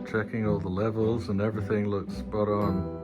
Checking all the levels and everything looks spot on.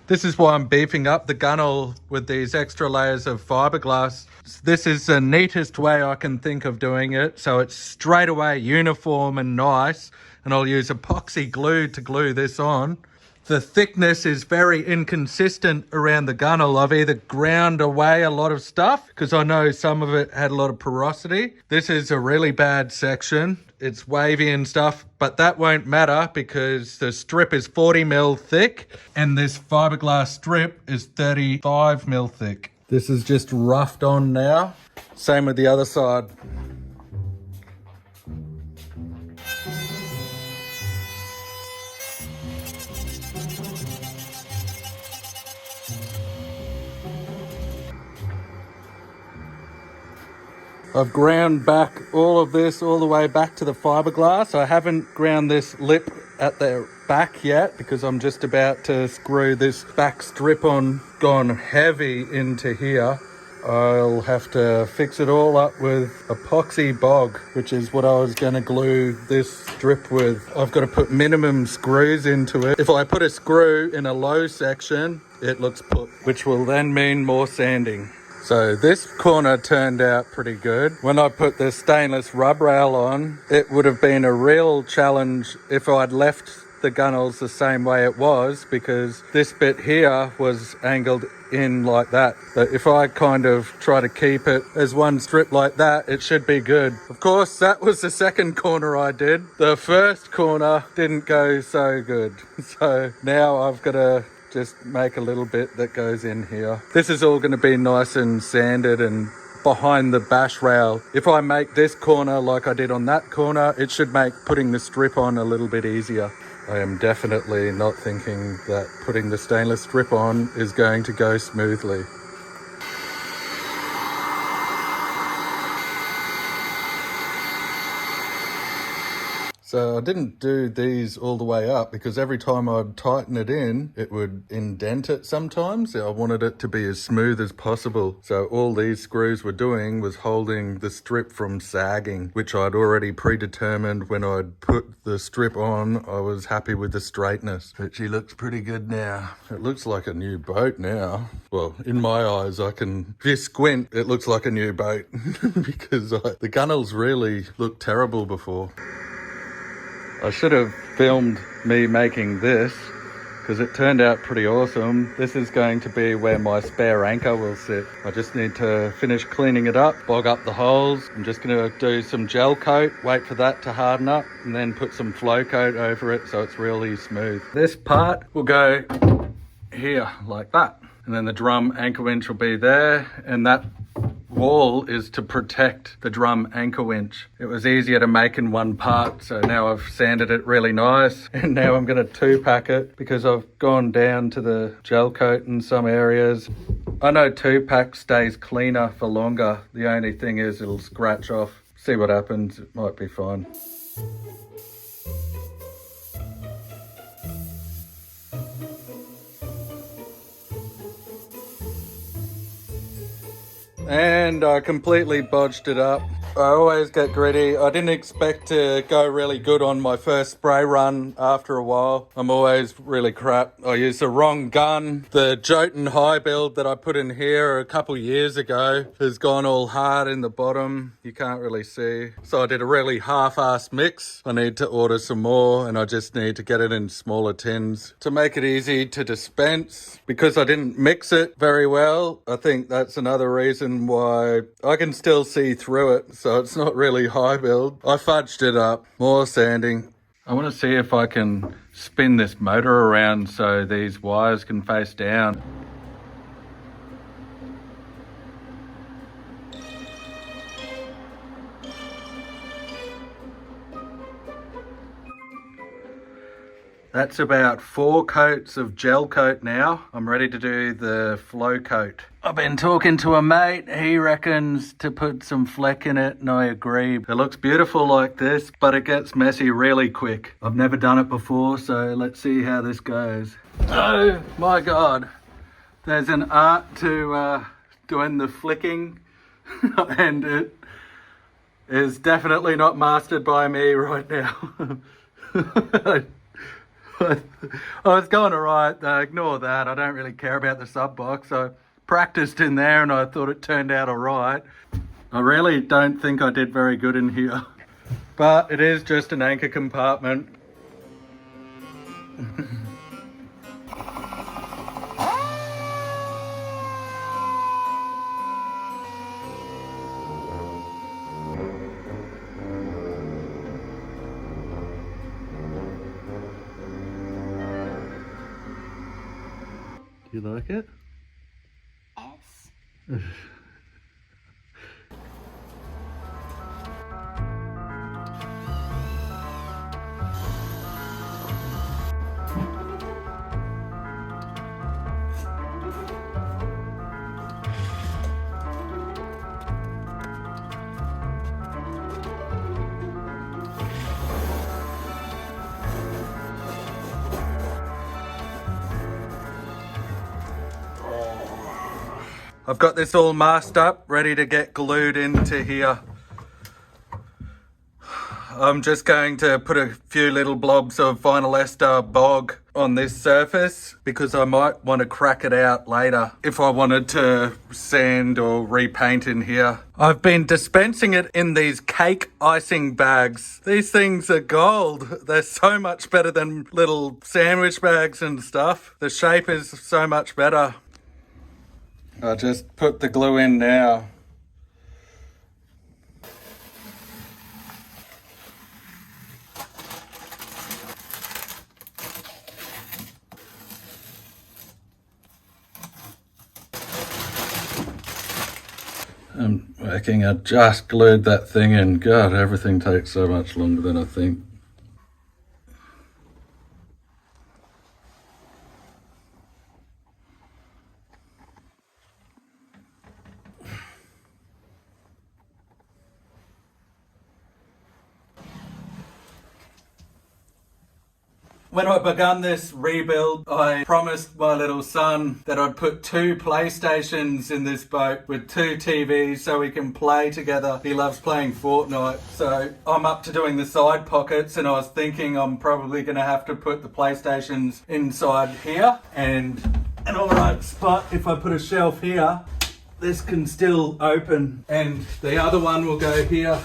This is why I'm beefing up the gunnel with these extra layers of fiberglass. This is the neatest way I can think of doing it, so it's straight away uniform and nice, and I'll use epoxy glue to glue this on. The thickness is very inconsistent around the gunnel. I've either ground away a lot of stuff because I know some of it had a lot of porosity. This is a really bad section. It's wavy and stuff, but that won't matter because the strip is 40 mil thick and this fiberglass strip is 35 mil thick. This is just roughed on now. Same with the other side. I've ground back all of this all the way back to the fiberglass. I haven't ground this lip at the back yet because I'm just about to screw this back strip on, gone heavy into here. I'll have to fix it all up with epoxy bog, which is what I was going to glue this strip with. I've got to put minimum screws into it. If I put a screw in a low section, it looks put, which will then mean more sanding. So this corner turned out pretty good. When I put the stainless rub rail on, it would have been a real challenge if I'd left the gunnels the same way it was, because this bit here was angled in like that. But if I kind of try to keep it as one strip like that, it should be good. Of course, that was the second corner I did. The first corner didn't go so good. So now I've got to just make a little bit that goes in here. This is all going to be nice and sanded and behind the bash rail. If I make this corner like I did on that corner, it should make putting the strip on a little bit easier. I am definitely not thinking that putting the stainless strip on is going to go smoothly. So I didn't do these all the way up because every time I'd tighten it in, it would indent it sometimes. I wanted it to be as smooth as possible. So all these screws were doing was holding the strip from sagging, which I'd already predetermined when I'd put the strip on. I was happy with the straightness, but she looks pretty good now. It looks like a new boat now. Well, in my eyes, if you squint, it looks like a new boat because the gunnels really looked terrible before. I should have filmed me making this because it turned out pretty awesome. This is going to be where my spare anchor will sit. I just need to finish cleaning it up, bog up the holes. I'm just going to do some gel coat, wait for that to harden up, and then put some flow coat over it so it's really smooth. This part will go here like that. And then the drum anchor winch will be there, and that wall is to protect the drum anchor winch. It was easier to make in one part, so now I've sanded it really nice, and now I'm going to 2-pack it because I've gone down to the gel coat in some areas. I know 2-pack stays cleaner for longer. The only thing is it'll scratch off. See what happens, it might be fine. And I completely bodged it up. I always get gritty. I didn't expect to go really good on my first spray run after a while. I'm always really crap. I used the wrong gun. The Jotun high build that I put in here a couple years ago has gone all hard in the bottom. You can't really see. So I did a really half-assed mix. I need to order some more, and I just need to get it in smaller tins to make it easy to dispense. Because I didn't mix it very well, I think that's another reason why I can still see through it. So it's not really high build. I fudged it up. More sanding. I want to see if I can spin this motor around so these wires can face down. That's about 4 coats of gel coat now. I'm ready to do the flow coat. I've been talking to a mate. He reckons to put some fleck in it, and I agree. It looks beautiful like this, but it gets messy really quick. I've never done it before, so let's see how this goes. Oh my God. There's an art to doing the flicking, and it is definitely not mastered by me right now. I was going alright, ignore that. I don't really care about the sub box. I practiced in there and I thought it turned out alright. I really don't think I did very good in here, but it is just an anchor compartment. You like it? Yes. I've got this all masked up, ready to get glued into here. I'm just going to put a few little blobs of vinyl ester bog on this surface because I might want to crack it out later if I wanted to sand or repaint in here. I've been dispensing it in these cake icing bags. These things are gold. They're so much better than little sandwich bags and stuff. The shape is so much better. I'll just put the glue in now. I'm reckon I just glued that thing in. God, everything takes so much longer than I think. When I begun this rebuild, I promised my little son that I'd put 2 PlayStations in this boat with 2 TVs so we can play together. He loves playing Fortnite. So I'm up to doing the side pockets, and I was thinking I'm probably going to have to put the PlayStations inside here. And an alright spot, if I put a shelf here, this can still open, and the other one will go here.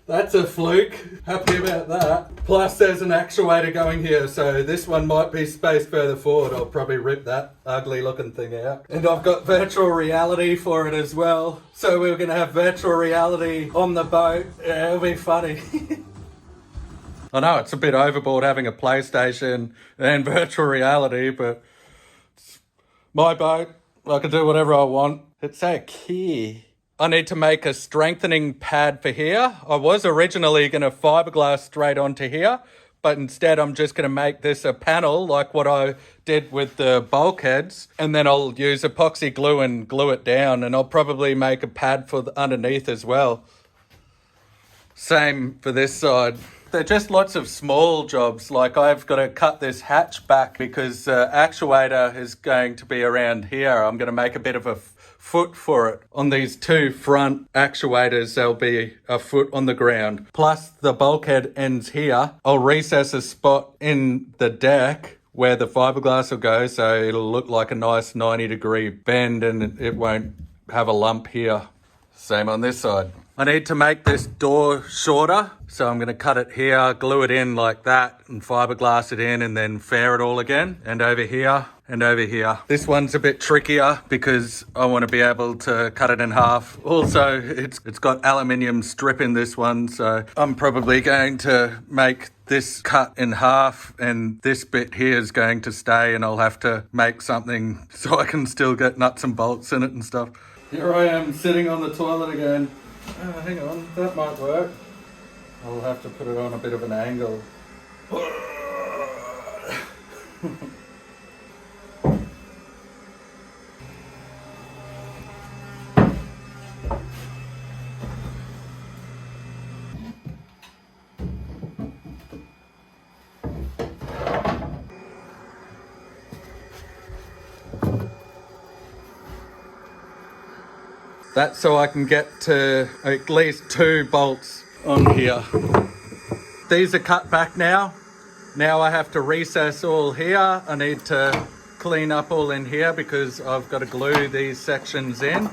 That's a fluke. Happy about that. Plus there's an actuator going here, so this one might be spaced further forward. I'll probably rip that ugly looking thing out. And I've got virtual reality for it as well. So we're going to have virtual reality on the boat. Yeah, it'll be funny. I know it's a bit overboard having a PlayStation and virtual reality, but it's my boat. I can do whatever I want. It's so key. I need to make a strengthening pad for here. I was originally going to fiberglass straight onto here, but instead I'm just going to make this a panel like what I did with the bulkheads, and then I'll use epoxy glue and glue it down, and I'll probably make a pad for the underneath as well. Same for this side. They're just lots of small jobs. Like I've got to cut this hatch back because the actuator is going to be around here. I'm going to make a bit of a foot for it. On these two front actuators, there'll be a foot on the ground. Plus the bulkhead ends here. I'll recess a spot in the deck where the fiberglass will go, so it'll look like a nice 90-degree bend and it won't have a lump here. Same on this side. I need to make this door shorter, so I'm going to cut it here, glue it in like that, and fiberglass it in, and then fair it all again. And over here, and over here. This one's a bit trickier because I want to be able to cut it in half. Also, it's got aluminium strip in this one, so I'm probably going to make this cut in half, and this bit here is going to stay, and I'll have to make something so I can still get nuts and bolts in it and stuff. Here I am sitting on the toilet again. Oh, hang on, that might work. I'll have to put it on a bit of an angle. That's so I can get to at least 2 bolts on here. These are cut back now. Now I have to recess all here. I need to clean up all in here because I've got to glue these sections in.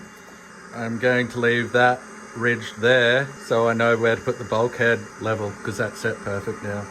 I'm going to leave that ridge there so I know where to put the bulkhead level because that's set perfect now.